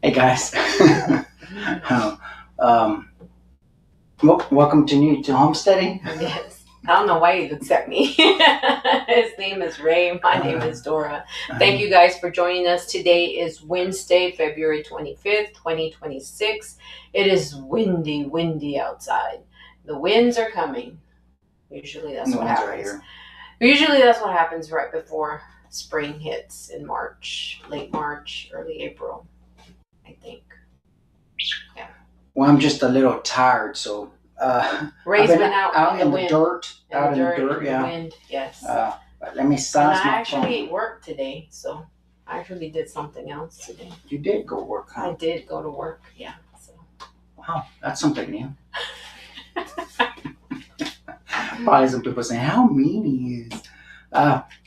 Hey guys, welcome to Homesteading. Yes. I don't know why he looks at me. His name is Ray. My name is Dora. Thank you guys for joining us. Today is Wednesday, February 25th, 2026. It is windy outside. The winds are coming. Usually that's what happens. Usually that's what happens right before spring hits in March, late March, early April, I think. Yeah. Well, I'm just a little tired, so Ray's been out in the dirt, in the wind, yes. But let me size my phone. I actually worked today, so I actually did something else today. You did go work, huh? I did go to work, yeah. So. Wow, that's something new. Probably some people saying, how mean he is.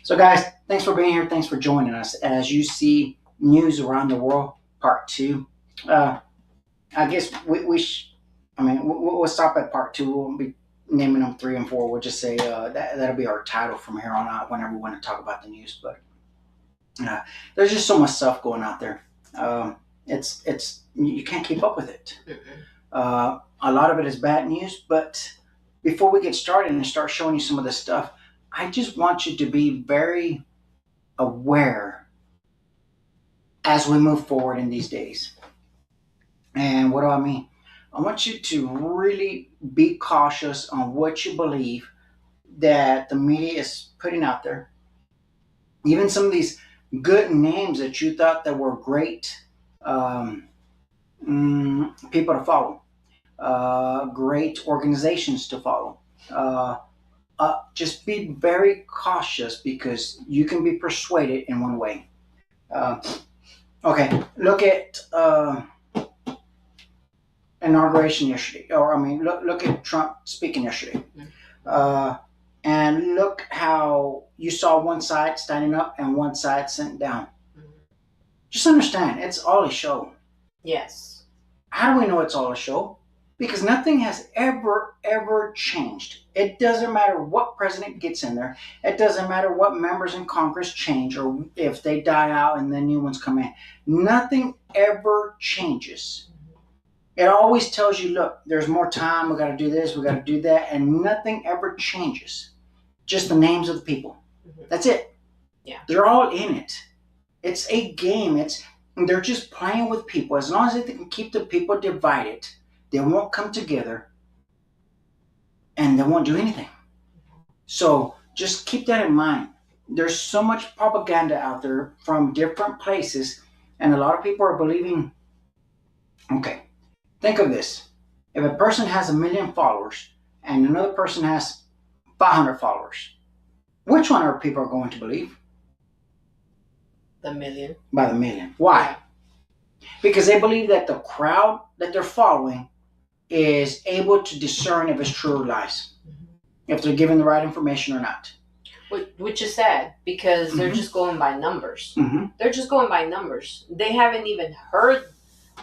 So guys, thanks for being here. Thanks for joining us. As you see, news around the world, part 2. I guess we'll stop at part 2. We won't be naming them 3 and 4. We'll just say that'll be our title from here on out whenever we want to talk about the news. But there's just so much stuff going out there. It's you can't keep up with it. A lot of it is bad news. But before we get started and start showing you some of this stuff, I just want you to be very aware as we move forward in these days. And what do I mean? I want you to really be cautious on what you believe that the media is putting out there. Even some of these good names that you thought that were great people to follow, great organizations to follow. Just be very cautious because you can be persuaded in one way. Okay, look at inauguration yesterday, look at Trump speaking yesterday, and look how you saw one side standing up and one side sitting down. Just understand, it's all a show. Yes. How do we know it's all a show? Because nothing has ever changed. It doesn't matter what president gets in there. It doesn't matter what members in Congress change or if they die out and then new ones come in. Nothing ever changes. It always tells you, look, there's more time. We got to do this. We got to do that. And nothing ever changes. Just the names of the people. That's it. Yeah. They're all in it. It's a game. They're just playing with people. As long as they can keep the people divided, they won't come together and they won't do anything. So just keep that in mind. There's so much propaganda out there from different places, and a lot of people are believing. Okay, think of this. If a person has 1 million followers and another person has 500 followers, which one are people going to believe? The million. By the million. Why? Because they believe that the crowd that they're following is able to discern if it's true or lies, if they're giving the right information or not. Which is sad because they're just going by numbers. They're just going by numbers. They haven't even heard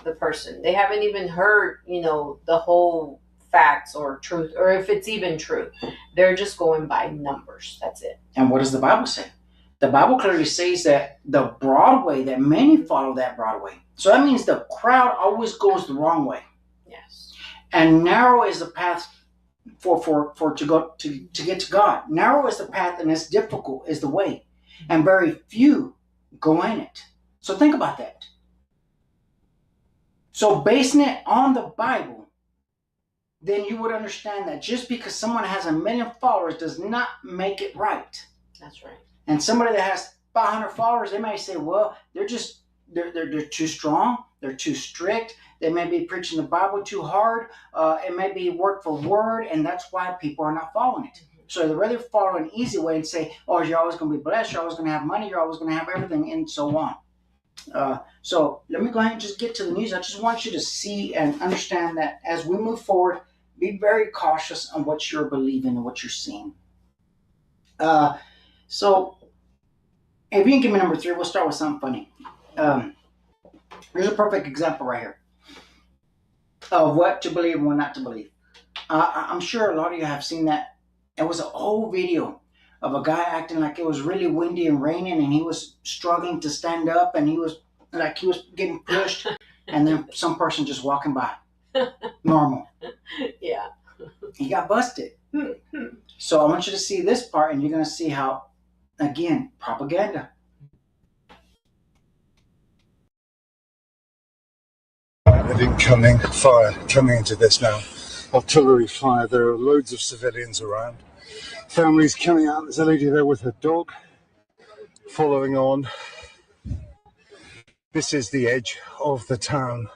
the person. They haven't even heard, the whole facts or truth, or if it's even true. They're just going by numbers. That's it. And what does the Bible say? The Bible clearly says that the broad way, that many follow that broad way. So that means the crowd always goes the wrong way. Yes. And narrow is the path to get to God. Narrow is the path, and as difficult is the way, and very few go in it. So think about that. So basing it on the Bible, then you would understand that just because someone has 1 million followers does not make it right. That's right. And somebody that has 500 followers, they may say, well, they're too strong, they're too strict, they may be preaching the Bible too hard, it may be word for word, and that's why people are not following it. So they'd rather follow an easy way and say, oh, you're always going to be blessed, you're always going to have money, you're always going to have everything, and so on. So let me go ahead and just get to the news. I just want you to see and understand that as we move forward, be very cautious on what you're believing and what you're seeing. So if you can give me number 3, we'll start with something funny. Here's a perfect example right here of what to believe and what not to believe. I'm sure a lot of you have seen that. It was an old video of a guy acting like it was really windy and raining, and he was struggling to stand up, and he was getting pushed, and then some person just walking by, normal. Yeah. He got busted. So I want you to see this part, and you're going to see how, again, propaganda. Incoming fire coming into this now. Artillery fire. There are loads of civilians around. Families coming out. There's a lady there with her dog following on. This is the edge of the town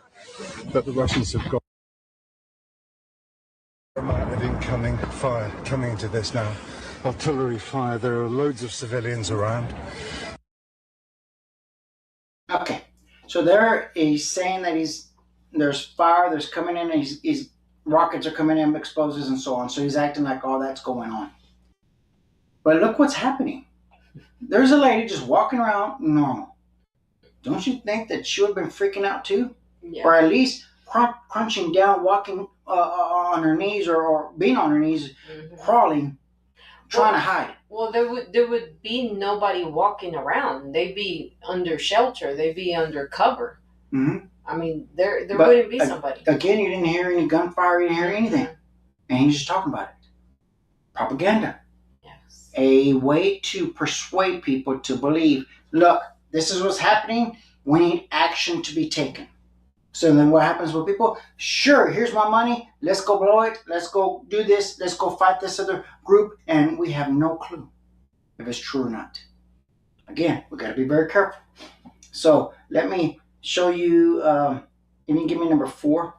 that the Russians have got. Incoming fire coming into this now. Artillery fire. There are loads of civilians around. Okay, so there he's saying that there's fire, there's coming in, and he's rockets are coming in, explosives, and so on. So he's acting like all that's going on. But look what's happening. There's a lady just walking around normal. Don't you think that she would have been freaking out too? Yeah. Or at least crunching down, walking on her knees, or being on her knees, crawling, trying to hide. Well, there would be nobody walking around. They'd be under shelter. They'd be under cover. Mm-hmm. I mean, there wouldn't be somebody. Again, you didn't hear any gunfire. You didn't hear anything. And he's just talking about it. Propaganda. Yes. A way to persuade people to believe, look, this is what's happening. We need action to be taken. So then what happens with people? Sure, here's my money. Let's go blow it. Let's go do this. Let's go fight this other group. And we have no clue if it's true or not. Again, we got to be very careful. So let me show you, you can give me number 4.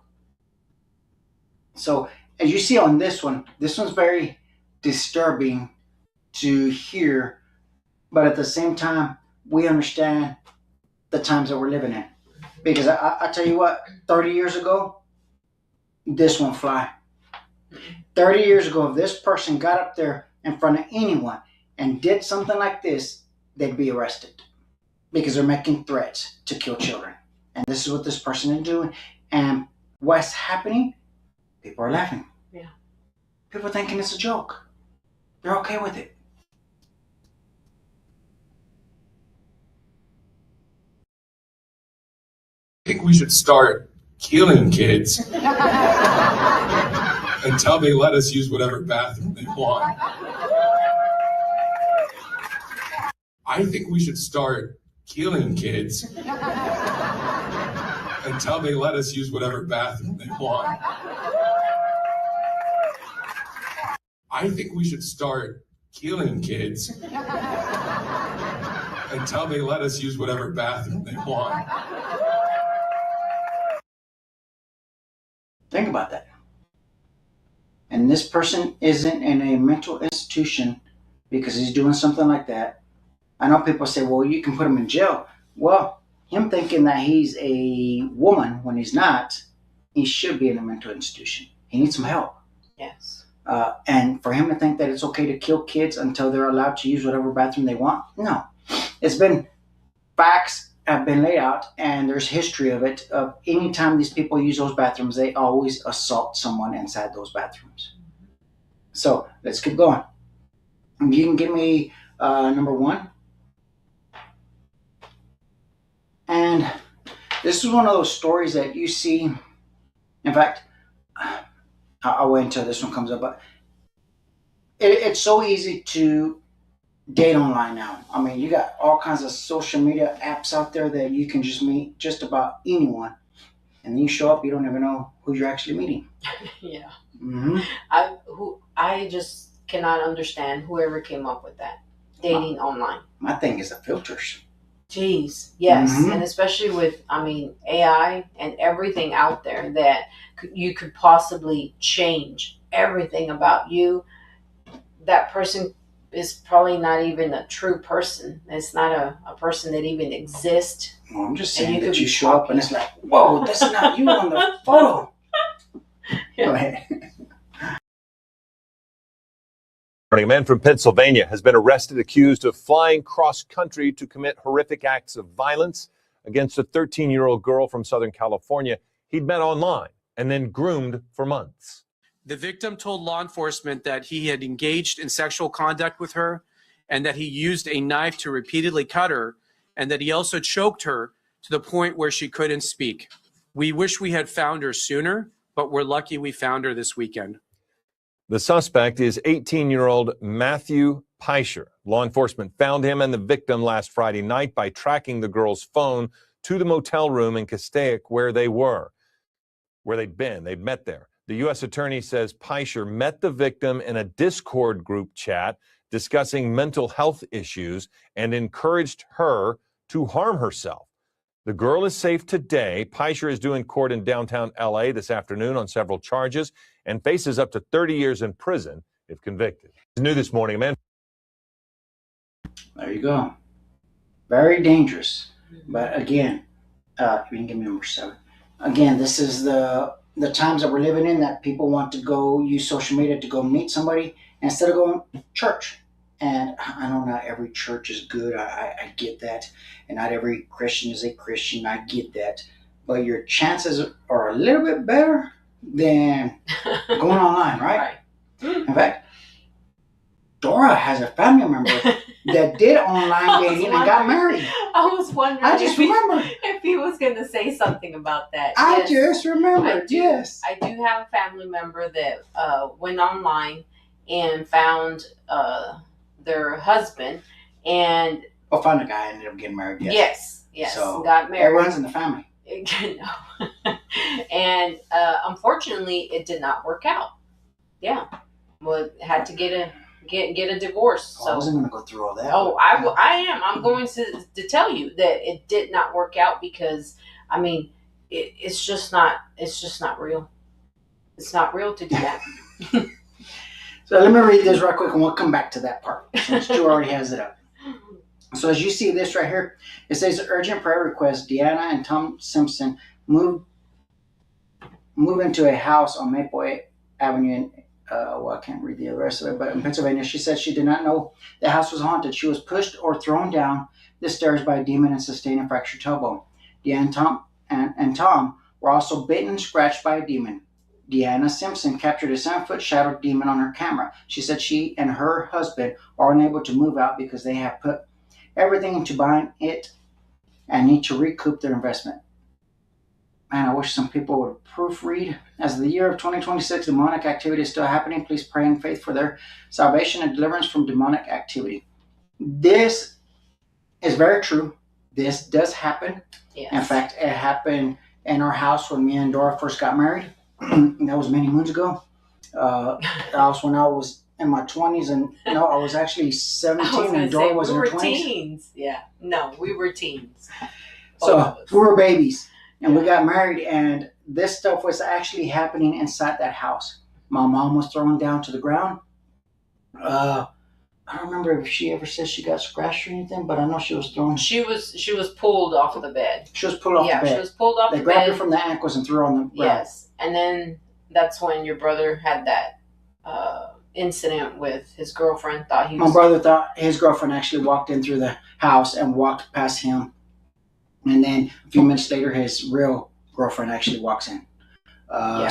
So as you see on this one's very disturbing to hear, but at the same time, we understand the times that we're living in. Because I tell you what, 30 years ago, this won't fly. 30 years ago, if this person got up there in front of anyone and did something like this, they'd be arrested. Because they're making threats to kill children. And this is what this person is doing. And what's happening? People are laughing. Yeah. People are thinking it's a joke. They're okay with it. I think we should start killing kids until they let us use whatever bathroom they want. I think we should start killing kids until they let us use whatever bathroom they want. I think we should start killing kids until they let us use whatever bathroom they want. Think about that. And this person isn't in a mental institution because he's doing something like that. I know people say, well, you can put him in jail. Well, him thinking that he's a woman when he's not, he should be in a mental institution. He needs some help. Yes. And for him to think that it's okay to kill kids until they're allowed to use whatever bathroom they want, no. It's been, facts have been laid out, and there's history of it. Of any time these people use those bathrooms, they always assault someone inside those bathrooms. So let's keep going. You can give me number 1. And this is one of those stories that you see. In fact, I'll wait until this one comes up. But it's so easy to date online now. I mean, you got all kinds of social media apps out there that you can just meet just about anyone. And then you show up, you don't even know who you're actually meeting. Yeah. Mm-hmm. I just cannot understand whoever came up with that. Dating online. My thing is the filters. Jeez, yes. Mm-hmm. And especially with, AI and everything out there that you could possibly change everything about you. That person is probably not even a true person. It's not a person that even exists. Well, I'm just saying that you show up and it's like, whoa, that's not you on the photo. Yeah. Go ahead. A man from Pennsylvania has been arrested accused of flying cross-country to commit horrific acts of violence against a 13-year-old girl from Southern California he'd met online and then groomed for months. The victim told law enforcement that he had engaged in sexual conduct with her and that he used a knife to repeatedly cut her, and that he also choked her to the point where she couldn't speak. We wish we had found her sooner, but we're lucky we found her this weekend. The suspect is 18-year-old Matthew Peischer. Law enforcement found him and the victim last Friday night by tracking the girl's phone to the motel room in Castaic where they'd been. They'd met there. The U.S. attorney says Peischer met the victim in a Discord group chat discussing mental health issues and encouraged her to harm herself. The girl is safe today. Peischer is due in court in downtown L.A. this afternoon on several charges and faces up to 30 years in prison if convicted. New this morning, man. There you go. Very dangerous. But again, you can give me number 7. Again, this is the times that we're living in, that people want to go use social media to go meet somebody instead of going to church. And I know not every church is good. I get that. And not every Christian is a Christian. I get that. But your chances are a little bit better than going online, right? In fact, Dora has a family member that did online dating and got married. I was wondering if he was going to say something about that. I just remembered, yes. I do have a family member that went online and found their husband and... Well, found a guy and ended up getting married, yes. Yes, so got married. It runs in the family. And unfortunately, it did not work out. Yeah. Well, had to get a divorce. So I wasn't going to go through all that. Oh, I am. I'm going to tell you that it did not work out because, I mean, it's just not real. It's not real to do that. So let me read this real quick and we'll come back to that part since Joe already has it up. So as you see this right here, it says urgent prayer request. Deanna and Tom Simpson move into a house on Maple Avenue in, I can't read the rest of it, but in Pennsylvania. She said she did not know the house was haunted. She was pushed or thrown down the stairs by a demon and sustained a fractured tailbone. Deanna and Tom were also bitten and scratched by a demon. Deanna Simpson captured a 7-foot shadow demon on her camera. She said she and her husband are unable to move out because they have put everything into buying it and need to recoup their investment. Man, I wish some people would proofread. As the year of 2026, demonic activity is still happening. Please pray in faith for their salvation and deliverance from demonic activity. This is very true. This does happen. Yes. In fact, it happened in our house when me and Dora first got married. That was many moons ago. That was when I was in my 20s, and no, I was actually 17 and Dora was in her 20s. Teens. Yeah. No, we were teens. So we were babies. And we got married, and this stuff was actually happening inside that house. My mom was thrown down to the ground. I don't remember if she ever said she got scratched or anything, but I know she was thrown. She was pulled off of the bed. She was pulled off the bed. Yeah, she was pulled off the bed. They grabbed her from the ankles and threw her on the ground. Yes, and then that's when your brother had that incident with his girlfriend. My brother thought his girlfriend actually walked in through the house and walked past him. And then a few minutes later, his real girlfriend actually walks in.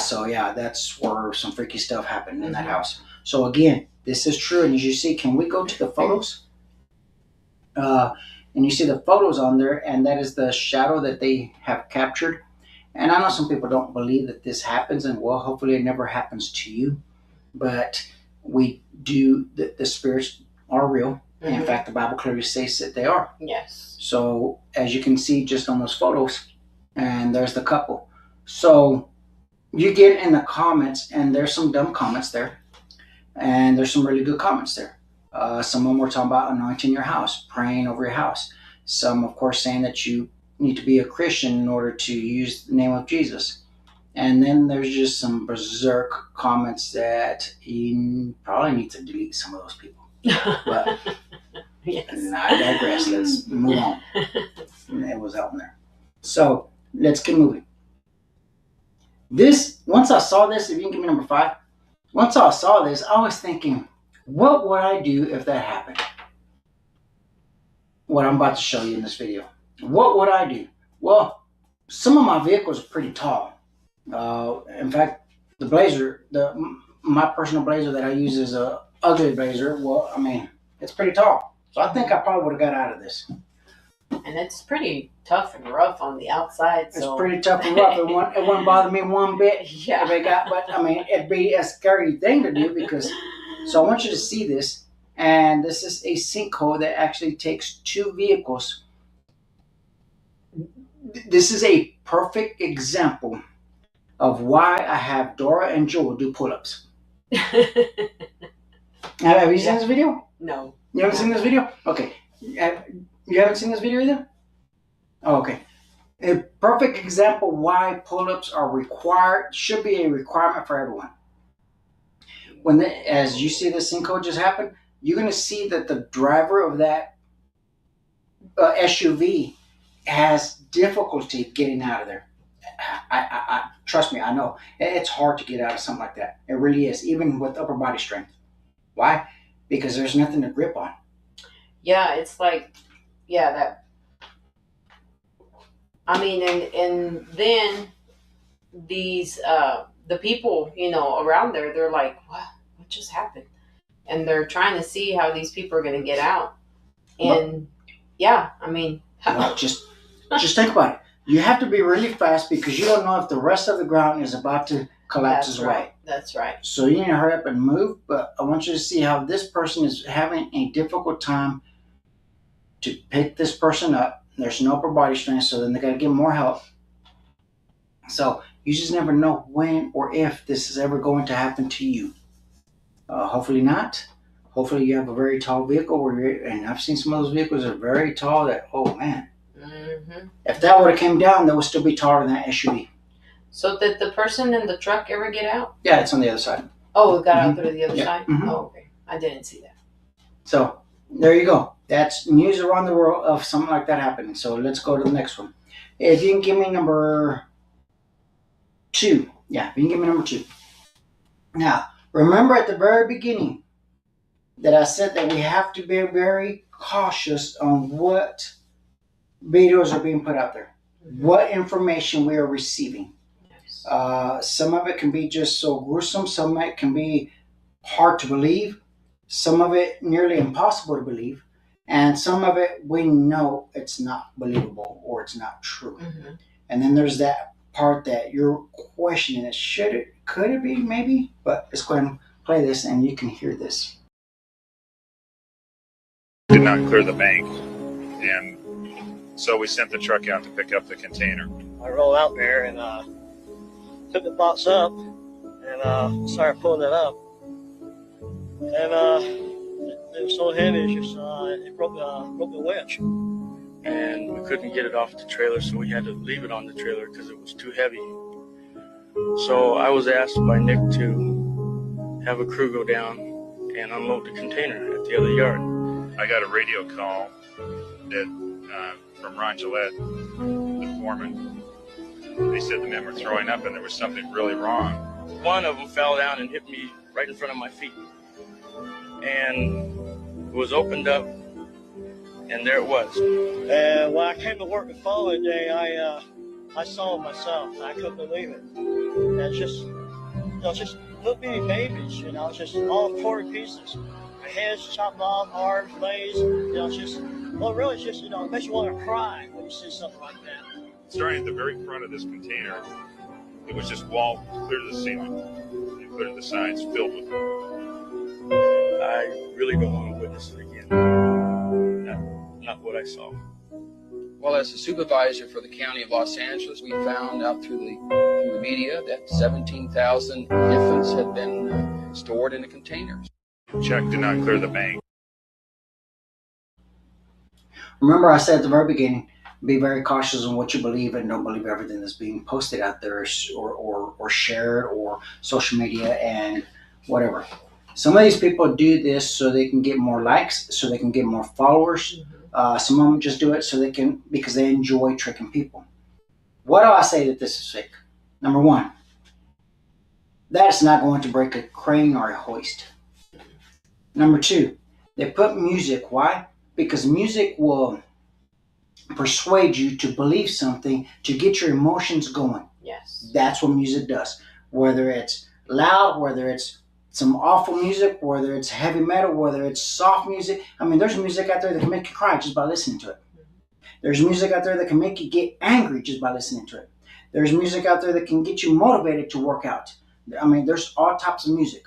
So, yeah, that's where some freaky stuff happened in that house. So, again, this is true. And as you see, can we go to the photos? And you see the photos on there, and that is the shadow that they have captured. And I know some people don't believe that this happens, and, well, hopefully it never happens to you. But we do, the spirits are real. Mm-hmm. In fact, the Bible clearly says that they are. Yes. So, as you can see just on those photos, and there's the couple. So, you get in the comments, and there's some dumb comments there, and there's some really good comments there. Some of them were talking about anointing your house, praying over your house. Some, of course, saying that you need to be a Christian in order to use the name of Jesus. And then there's just some berserk comments that you probably need to delete some of those people. But yes. I digress. Let's move on. It was out there. So let's keep moving. Once I saw this, if you can give me number 5. Once I saw this, I was thinking, what would I do if that happened? What I'm about to show you in this video. What would I do? Well, some of my vehicles are pretty tall. In fact, the Blazer, my personal Blazer that I use is a ugly Blazer. Well, I mean, It's pretty tall. So I think I probably would have got out of this. And it's pretty tough and rough on the outside. It's So pretty tough and rough. It wouldn't bother me one bit. yeah. If it got, but I mean, it'd be a scary thing to do because. So I want you to see this, and this is a sinkhole that actually takes two vehicles. This is a perfect example of why I have Dora and Joel do pull-ups. Have you seen this video? No. You haven't seen this video? Okay. You haven't seen this video either? Oh, okay. A perfect example why pull-ups are required, should be a requirement for everyone. As you see the sinkhole just happen, you're going to see that the driver of that SUV has difficulty getting out of there. I trust me, I know. It's hard to get out of something like that. It really is, even with upper body strength. Why? Because there's nothing to grip on. Yeah, it's like, that. I mean, and then these, the people, around there, they're like, what just happened? And they're trying to see how these people are going to get out. And I mean, well, just think about it. You have to be really fast because you don't know if the rest of the ground is about to collapse as well. That's right. So you need to hurry up and move. But I want you to see how this person is having a difficult time to pick this person up. There's no upper body strength, so then they got to get more help. So you just never know when or if this is ever going to happen to you. Hopefully not. Hopefully you have a very tall vehicle, and I've seen some of those vehicles that are very tall that, oh man. Mm-hmm. If that would have came down, they would still be taller than that SUV. So did the person in the truck ever get out? Yeah, it's on the other side. Oh, it got out through the other side? Mm-hmm. Oh, okay. I didn't see that. So there you go. That's news around the world of something like that happening. So let's go to the next one. If you can give me number 2. Yeah, if you can give me number 2. Now, remember at the very beginning that I said that we have to be very cautious on what videos are being put out there, what information we are receiving. Yes. Some of it can be just so gruesome, some of it can be hard to believe, some of it nearly impossible to believe, and some of it we know it's not believable or it's not true. Mm-hmm. And then there's that part that you're questioning it, could it be, maybe? But let's go ahead and play this and you can hear this. Did not clear the bank, and so we sent the truck out to pick up the container. I rolled out there and took the box up and started pulling it up. And it was so heavy, it broke the winch. And we couldn't get it off the trailer, so we had to leave it on the trailer because it was too heavy. So I was asked by Nick to have a crew go down and unload the container at the other yard. I got a radio call from Ron Gillette, the foreman. They said the men were throwing up and there was something really wrong. One of them fell down and hit me right in front of my feet. And it was opened up, and there it was. And when I came to work the following day, I saw it myself. I couldn't believe it. And it's just, just little bitty babies, just all torn pieces. My head's chopped off, arms, legs, it's just, really it's just, it makes you want to cry when you see something like that. Starting at the very front of this container, it was just wall clear to the ceiling, and clear to the sides, filled with them. I really don't want to witness it again. Not what I saw. Well, as a supervisor for the County of Los Angeles, we found out through the media that 17,000 infants had been stored in the containers. Check did not clear the bank. Remember, I said at the very beginning, be very cautious on what you believe and don't believe everything that's being posted out there or shared or social media and whatever. Some of these people do this so they can get more likes, so they can get more followers. Mm-hmm. Some of them just do it because they enjoy tricking people. Why do I say that this is fake? Number one, that is not going to break a crane or a hoist. Number two, they put music. Why? Because music will persuade you to believe something to get your emotions going. Yes. That's what music does. Whether it's loud, whether it's some awful music, whether it's heavy metal, whether it's soft music. I mean, there's music out there that can make you cry just by listening to it. There's music out there that can make you get angry just by listening to it. There's music out there that can get you motivated to work out. I mean, there's all types of music.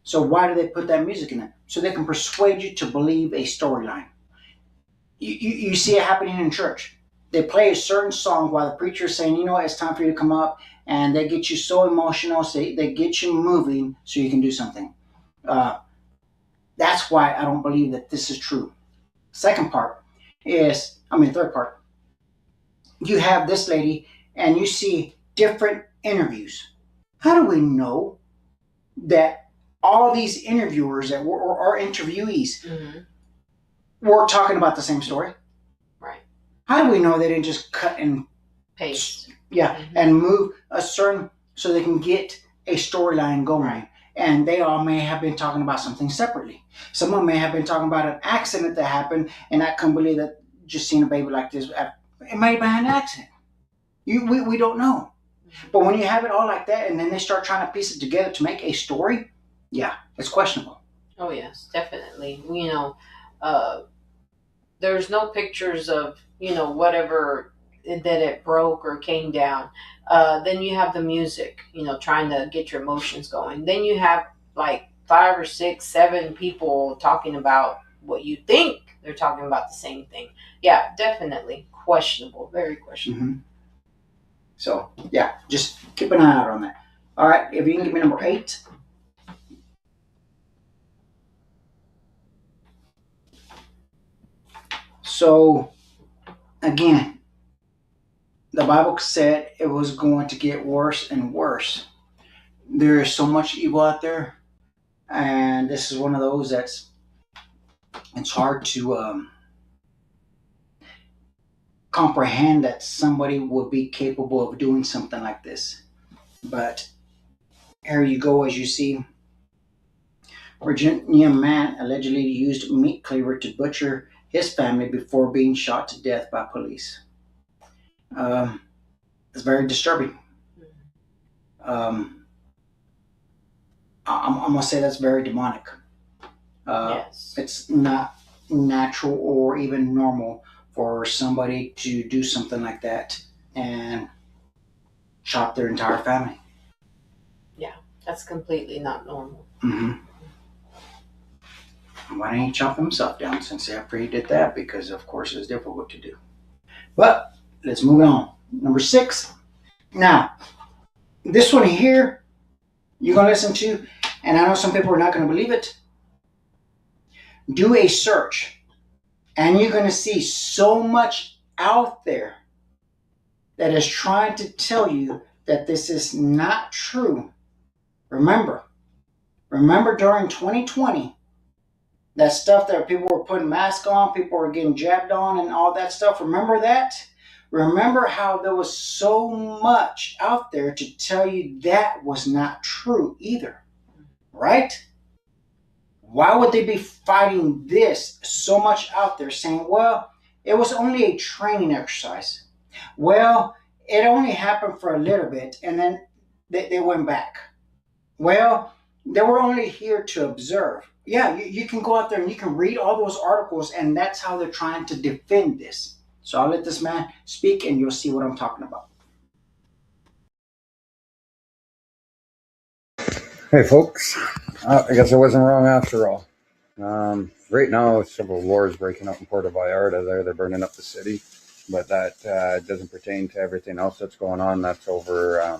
So why do they put that music in there? So they can persuade you to believe a storyline. You see it happening in church. They play a certain song while the preacher is saying, you know what, it's time for you to come up. And they get you so emotional, so they get you moving so you can do something. That's why I don't believe that this is true. Third part, you have this lady and you see different interviews. How do we know that all these interviewers that or interviewees were talking about the same story? Right. How do we know they didn't just cut and paste? Yeah, and move a certain so they can get a storyline going. Right. And they all may have been talking about something separately. Someone may have been talking about an accident that happened, and I couldn't believe that just seeing a baby like this. It may have been an accident. We don't know. But when you have it all like that, and then they start trying to piece it together to make a story, yeah, it's questionable. Oh yes, definitely. You know, there's no pictures of, you know, whatever that it broke or came down. Then you have the music, you know, trying to get your emotions going. Then you have like 5 or 6, 7 people talking about what you think they're talking about the same thing. Yeah, definitely questionable, very questionable. Mm-hmm. So yeah, just keep an eye out on that. All right, if you can give me number 8. So again, the Bible said it was going to get worse and worse. There is so much evil out there, and this is one of those it's hard to comprehend that somebody would be capable of doing something like this. But here you go, as you see, Virginia man allegedly used meat cleaver to butcher his family before being shot to death by police. It's very disturbing. I'm gonna say that's very demonic. Yes. It's not natural or even normal for somebody to do something like that and chop their entire family. Yeah, that's completely not normal. Mm-hmm. Why didn't he chop himself down since after he did that? Because of course it's difficult to do. But let's move on. Number 6. Now, this one here, you're going to listen to, and I know some people are not going to believe it. Do a search, and you're going to see so much out there that is trying to tell you that this is not true. Remember during 2020, that stuff that people were putting masks on, people were getting jabbed on and all that stuff. Remember that? Remember how there was so much out there to tell you that was not true either, right? Why would they be fighting this so much out there saying, well, it was only a training exercise. Well, it only happened for a little bit and then they went back. Well, they were only here to observe. Yeah, you can go out there and you can read all those articles, and that's how they're trying to defend this. So I'll let this man speak and you'll see what I'm talking about. Hey folks, I guess I wasn't wrong after all. Right now, civil war is breaking out in Puerto Vallarta. They're burning up the city, but that doesn't pertain to everything else that's going on. That's over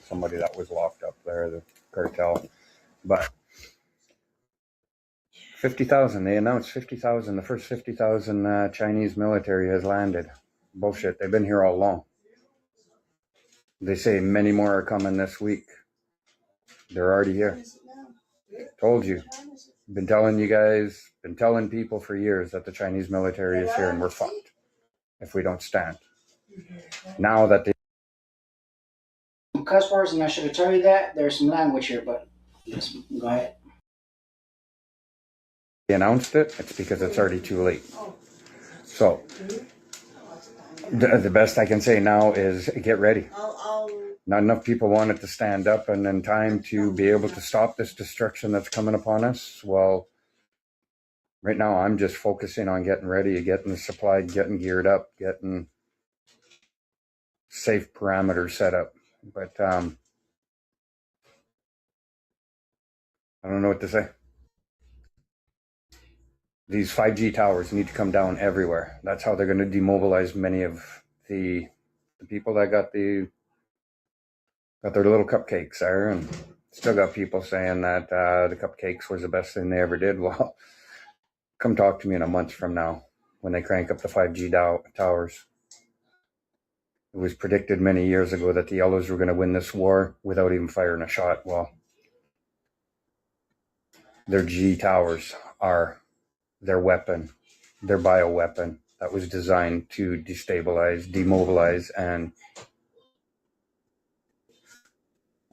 somebody that was locked up there, the cartel. But 50,000, they announced 50,000. The first 50,000 Chinese military has landed. Bullshit, they've been here all along. They say many more are coming this week. They're already here. Told you. Been telling you guys, been telling people for years that the Chinese military is here and we're fucked if we don't stand. Now that they... Cuss words, and I should have told you that. There's some language here, but let's go ahead. announced it, it's because it's already too late. So the best I can say now is get ready. Not enough people wanted to stand up and in time to be able to stop this destruction that's coming upon us. Well, right now I'm just focusing on getting ready, getting supplied, getting geared up, getting safe parameters set up. But I don't know what to say. These 5G towers need to come down everywhere. That's how they're going to demobilize many of the people that got their little cupcakes there, and still got people saying that the cupcakes was the best thing they ever did. Well, come talk to me in a month from now when they crank up the 5G towers. It was predicted many years ago that the Yellows were going to win this war without even firing a shot. Well, their G towers are their weapon, their bioweapon that was designed to destabilize, demobilize, and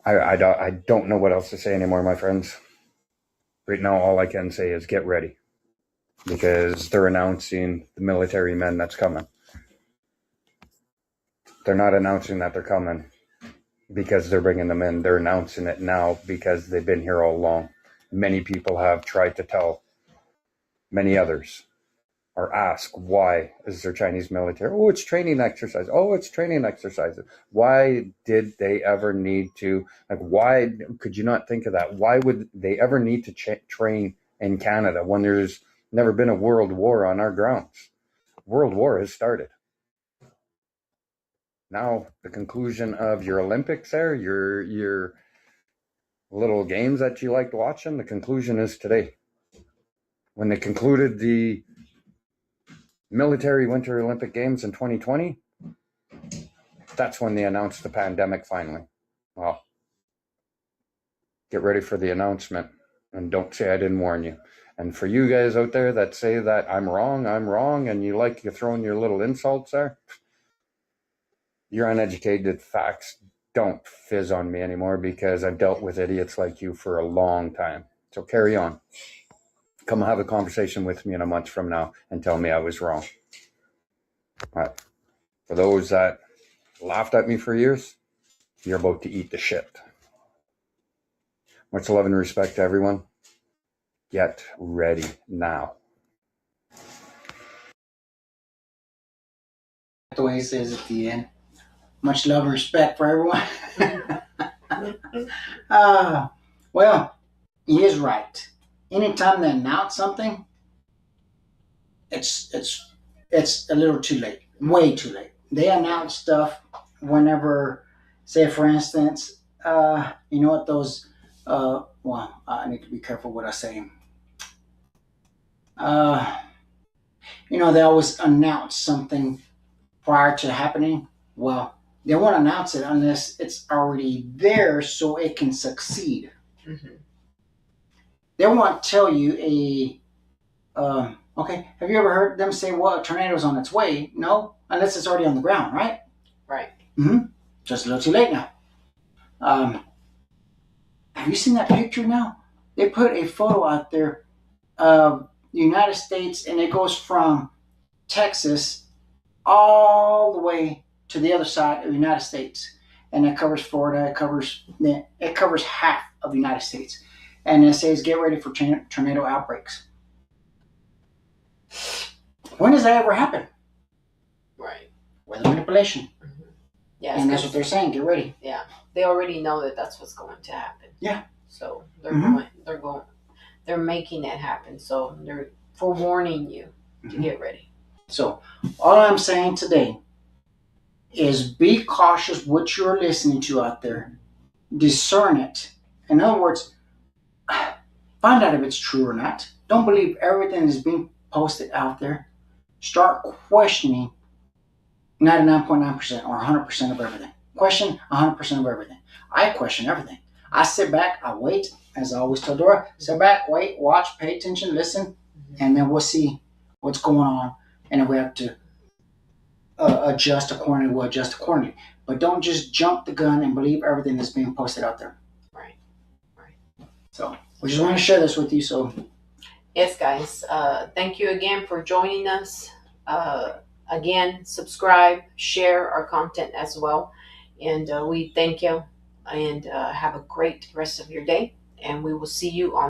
I don't know what else to say anymore, my friends. Right now, all I can say is get ready, because they're announcing the military men that's coming. They're not announcing that they're coming because they're bringing them in. They're announcing it now because they've been here all along. Many people have tried to tell many others or ask, why is there Chinese military? Oh, it's training exercise. Oh, it's training exercises. Why did they ever need to, why could you not think of that? Why would they ever need to train in Canada when there's never been a world war on our grounds? World war has started. Now, the conclusion of your Olympics there, your little games that you liked watching, the conclusion is today. When they concluded the military Winter Olympic Games in 2020, that's when they announced the pandemic finally. Well, get ready for the announcement, and don't say I didn't warn you. And for you guys out there that say that I'm wrong, and you're throwing your little insults there, you're uneducated. Facts don't fizz on me anymore, because I've dealt with idiots like you for a long time. So carry on. Come have a conversation with me in a month from now and tell me I was wrong. All right. For those that laughed at me for years, you're about to eat the shit. Much love and respect to everyone. Get ready now. The way he says at the end. Much love and respect for everyone. Well, he is right. Anytime they announce something, it's a little too late. Way too late. They announce stuff whenever, say for instance, you know what those well, I need to be careful what I say. You know, they always announce something prior to happening. Well, they won't announce it unless it's already there so it can succeed. Mm-hmm. They won't tell you okay, have you ever heard them say, well, a tornado's on its way? No, unless it's already on the ground, right? Right. Mm-hmm. Just a little too late now. Have you seen that picture now? They put a photo out there of the United States, and it goes from Texas all the way to the other side of the United States. And it covers Florida, it covers half of the United States. And it says, get ready for tornado outbreaks. When does that ever happen? Right. Weather manipulation. Mm-hmm. Yeah, and that's what they're saying, get ready. Yeah. They already know that that's what's going to happen. Yeah. So they're making it happen. So they're forewarning you to get ready. So all I'm saying today is be cautious what you're listening to out there. Discern it. In other words, find out if it's true or not. Don't believe everything that's being posted out there. Start questioning 99.9% or 100% of everything. Question 100% of everything. I question everything. I sit back, I wait, as I always tell Dora, sit back, wait, watch, pay attention, listen, and then we'll see what's going on. And if we have to adjust accordingly, we'll adjust accordingly. But don't just jump the gun and believe everything that's being posted out there. Right. So we just want to share this with you. So yes, guys, thank you again for joining us. Again, subscribe, share our content as well. And we thank you, and have a great rest of your day. And we will see you on